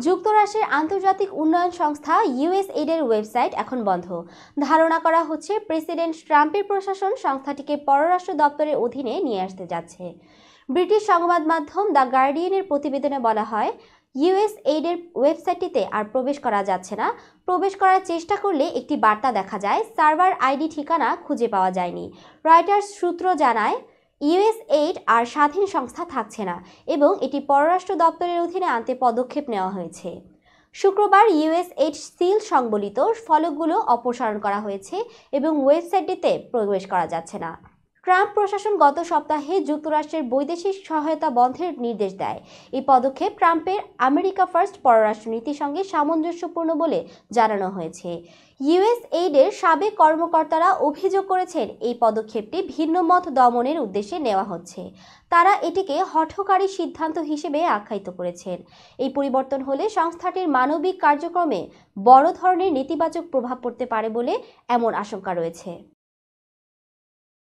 যুক্তরাষ্ট্রের আন্তর্জাতিক উন্নয়ন সংস্থা ইউএসএইডের ওয়েবসাইট এখন বন্ধ। ধারণা করা হচ্ছে প্রেসিডেন্ট ট্রাম্পের প্রশাসন সংস্থাটিকে পররাষ্ট্র দপ্তরের অধীনে নিয়ে আসতে যাচ্ছে। ব্রিটিশ সংবাদ মাধ্যম দ্য গার্ডিয়ানের প্রতিবেদনে বলা হয়, ইউএসএইডের ওয়েবসাইটটিতে আর প্রবেশ করা যাচ্ছে না। প্রবেশ করার চেষ্টা করলে একটি বার্তা দেখা যায়, সার্ভার আইডি ঠিকানা খুঁজে পাওয়া যায়নি। রয়টার্স সূত্র জানায়, ইউএসএইড আর স্বাধীন সংস্থা থাকছে না এবং এটি পররাষ্ট্র দপ্তরের অধীনে আনতে পদক্ষেপ নেওয়া হয়েছে। শুক্রবার ইউএসএইড সিল সংবলিত ফলকগুলো অপসারণ করা হয়েছে এবং ওয়েবসাইটটিতে প্রবেশ করা যাচ্ছে না। ট্রাম্প প্রশাসন গত সপ্তাহে যুক্তরাষ্ট্রের বৈদেশিক সহায়তা বন্ধের নির্দেশ দেয়। এই পদক্ষেপ ট্রাম্পের আমেরিকা ফার্স্ট পররাষ্ট্র নীতির সঙ্গে সামঞ্জস্যপূর্ণ বলে জানানো হয়েছে। ইউএসএইডের সাবেক কর্মকর্তারা অভিযোগ করেছেন, এই পদক্ষেপটি ভিন্নমত দমনের উদ্দেশ্যে নেওয়া হচ্ছে। তারা এটিকে হঠকারী সিদ্ধান্ত হিসেবে আখ্যায়িত করেছেন। এই পরিবর্তন হলে সংস্থাটির মানবিক কার্যক্রমে বড় ধরনের নেতিবাচক প্রভাব পড়তে পারে বলে এমন আশঙ্কা রয়েছে।